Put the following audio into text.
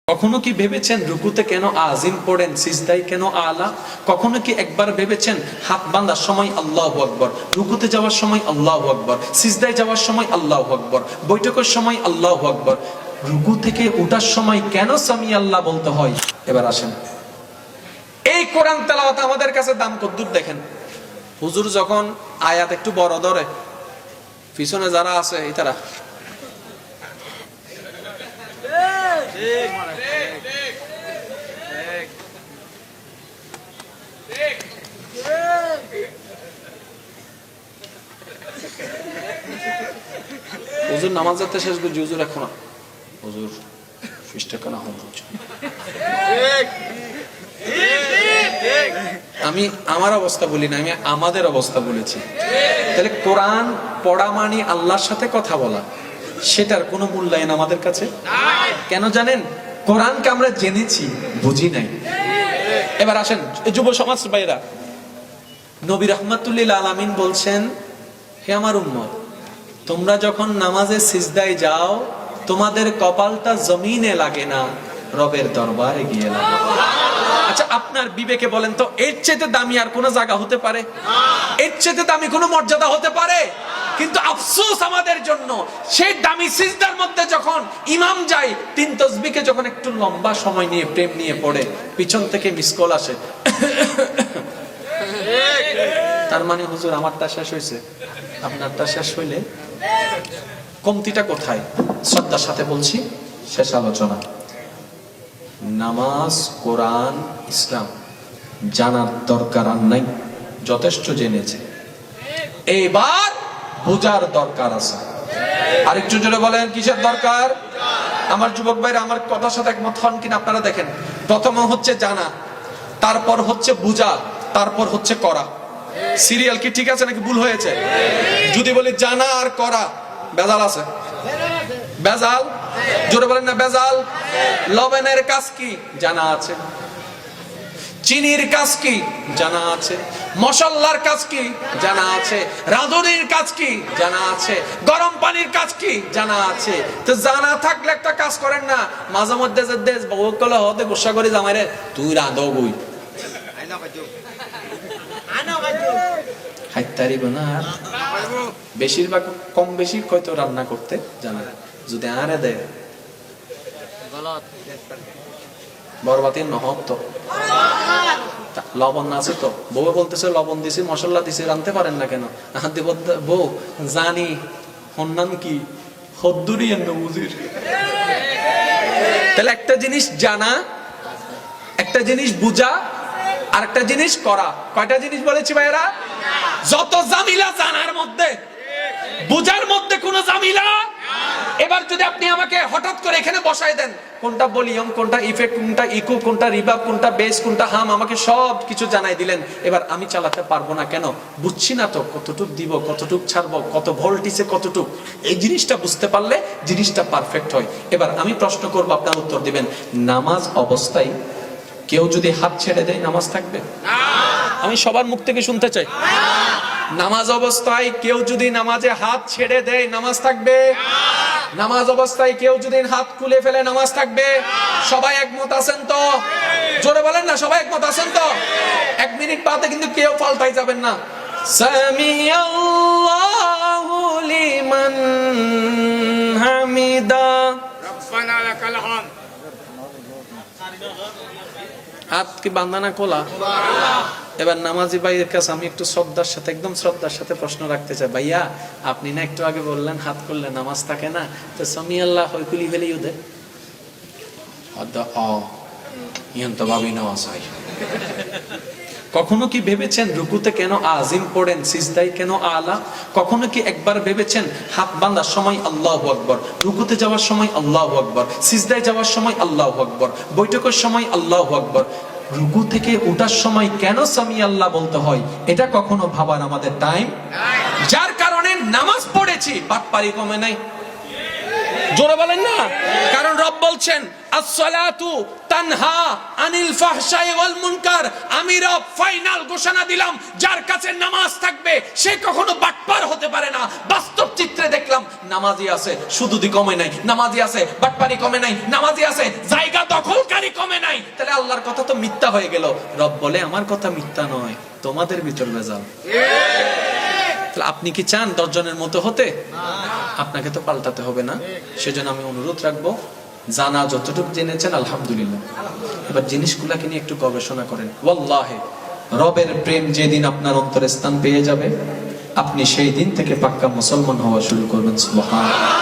কখনো কি ভেবেছেন রুকুতে কেন আজিম পড়েন, সিজদায় কেন আলা? কখনো কি একবার ভেবেছেন হাত বাঁধার সময় আল্লাহু আকবার, রুকুতে যাওয়ার সময় আল্লাহু আকবার, সিজদায় যাওয়ার সময় আল্লাহু আকবার, বৈঠকের সময় আল্লাহু আকবার, রুকু থেকে ওঠার সময় কেন সামি আল্লাহ বলতে হয়? এবার আসেন, এই কোরআন তেলাওয়াত আমাদের কাছে দাম কদ্দুর দেখেন। হুজুর যখন আয়াত একটু বড় ধরে, পিছনে যারা আছে এটারা হুজুর নামাজ যাতে শেষ করছি, হুজুর এখন হুজুর ফিসটা কেন হন? আমি আমার অবস্থা বলি না, আমি আমাদের অবস্থা বলেছি। তাহলে কোরআন পড়া মানে আল্লাহর সাথে কথা বলা, সেটার কোনো মূল্যায়ন আমাদের কাছে কেন জানেন? কোরআনকে আমরা জেনেছি, বুঝি নাই। এবার আসেন যুব সমাজ ভাইরা, নবী রাহমাতুল্লিল আলামিন বলছেন, হে আমার উম্মত, তোমরা যখন নামাজে সিজদায় যাও, তোমাদের কপালটা জমিনে লাগে না, রবের দরবারে গিয়ে লাগে। আচ্ছা, আপনার বিবেকে বলেন তো, এর চেয়ে দামি আর কোন জায়গা হতে পারে? এর চেয়ে দামি কোন মর্যাদা হতে পারে? কিন্তু আফসোস আমাদের জন্য, সেই দামি সিজদার মধ্যে যখন ইমাম যায়, তিন তাসবিহকে যখন একটু লম্বা সময় নিয়ে প্রেম নিয়ে পড়ে, পিছন থেকে মিস কল আসে, তার মানে হুজুর আমারটা শেষ হয়েছে, আপনারটা শেষ হইলে কমতিটা কোথায়? শ্রদ্ধার সাথে বলছি, শেষ আলোচনা, নামাজ, কোরআন, ইসলাম জানার দরকার আর নাই, যথেষ্ট জেনেছে, এইবার বোঝার দরকার আছে। আরেকটু জোরে বলেন, কিসের দরকার? আমার যুবক ভাইরা আমার কথার সাথে একমত হন কিনা আপনারা দেখেন। প্রথম হচ্ছে জানা, তারপর হচ্ছে বুঝা, তারপর হচ্ছে করা। সিরিয়াল কি ঠিক আছে নাকি ভুল হয়েছে? যদি বলি জানা আর করা, বেজাল আছে? বেজাল? জোরে বলেন না বেজাল। লবণের কাজ কি? জানা আছে। চিনির কাজ কি? জানা আছে। মশলার কাজ কি? জানা আছে। রাঁধুনির কাজ কি? জানা আছে। গরম পানির কাজ কি? জানা আছে। তো জানা থাকলে একটা কাজ করেন না, মাঝে মধ্যে যে দেশ বউকলে হতে গোসা করে জামাইরে, তুই রাঁধো বই বেশিরভাগ কম বেশি হয়তো রান্না করতে জানা, যদি আরে দেয় বরবাতির নহব তো লবণ আছে তো, বউ বলতেছে লবণ দিছি, মশলা দিছি, রাঁধতে পারেন না কেন? বউ জানি হন্নান কি হদ্দুরি বুঝির। তাহলে একটা জিনিস জানা, একটা জিনিস বুঝা, আর একটা জিনিস করা। কয়টা জিনিস বলেছি ভাইরা? যত জামিলা জানার মধ্যে, বুঝার মধ্যে কোনো জামিলা। এবার যদি আপনি আমাকে হঠাৎ করে এখানে বসায় দেন, কোনটা ভলিউম, কোনটা ইফেক্ট, কোনটা ইকো, কোনটা রিভার্ব, কোনটা বেস, কোনটা হাম, আমাকে সব কিছু জানাই দিলেন, এবার আমি চালাতে পারবো না কেন? বুঝছি না তো, কতটুক দিব, কতটুক ছাড়বো, কত ভোল্টেজে কতটুক। এই জিনিসটা বুঝতে পারলে জিনিসটা পারফেক্ট হয়। এবার আমি প্রশ্ন করবো, আপনার উত্তর দিবেন। নামাজ অবস্থায় কেউ যদি হাত ছেড়ে দেয়, নামাজ থাকবে? আমি সবার মুখ থেকে শুনতে চাই। নামাজ অবস্থায় কেউ যদি নামাজে হাত ছেড়ে দেয়, নামাজ থাকবে? নামাজ অবস্থায় কেউ যদি হাত খুলে ফেলে, নামাজ থাকবে? সবাই একমত আছেন তো? জোরে বলেন না, সবাই একমত আছেন তো? এক মিনিট বাদে কিন্তু কেউ পাল্টাই যাবেন না। সামিআল্লাহু লিমান হামিদা, রব্বানা লাকাল হামদ। হাত কি বান্দানা কোলা? এবার নামাজি ভাইয়ের কাছে আমি একটু শ্রদ্ধার সাথে, একদম শ্রদ্ধার সাথে প্রশ্ন রাখতে চাই। ভাইয়া, আপনি না একটু আগে বললেন হাত করলে নামাজ থাকে না, তো সামি আল্লাহ হয় কুলি ফেলে ইউদে তো ভাবি নামাজ হয়। কখনো কি ভেবেছেন রুকুতে কেন আজিম পড়েন, সিজদায় কেন আলা? কখনো কি একবার ভেবেছেন হাত বাঁধার সময় আল্লাহু আকবার, রুকুতে যাওয়ার সময় আল্লাহু আকবার, সিজদায় যাওয়ার সময় আল্লাহু আকবার, বৈঠকের সময় আল্লাহু আকবার, রুকু থেকে ওঠার সময় কেন সামি আল্লাহ বলতে হয়? এটা কখনো ভাবার আমাদের টাইম? যার কারণে নামাজ পড়েছি, বাটপারি কমে নাই। জোরে বলেন না, কারণ রব বলছেন আসসালাতু তানহা আনিল ফাহশাই ওয়াল মুনকার। আমি রব ফাইনাল ঘোষণা দিলাম, যার কাছে নামাজ থাকবে সে কখনো বাটপার হতে পারে না। বাস্তব চিত্রে দেখলাম নামাজি আছে, সুদুদি কমে নাই, নামাজি আছে, বাটপারি কমে নাই, নামাজি আছে, জায়গা দখল কথা তো মিথ্যা হয়ে গেল। রব বলে আমার কথা মিথ্যা নয়, তোমাদের ভিতর ভেজাল। তাহলে আপনি কি চান 10 জনের মতো হতে? আপনাকে তো পাল্টাতে হবে না। সেজন্য আমি অনুরোধ রাখবো, জানা যতটুকু জেনেছেন আলহামদুলিল্লাহ, এবার জিনিসগুলাকে নিয়ে একটু গবেষণা করেন। ওয়াল্লাহি রবের প্রেম যেদিন আপনার অন্তরে স্থান পেয়ে যাবে, আপনি সেই দিন থেকে পাক্কা মুসলমান হওয়া শুরু করবেন। সুবহানাল্লাহ।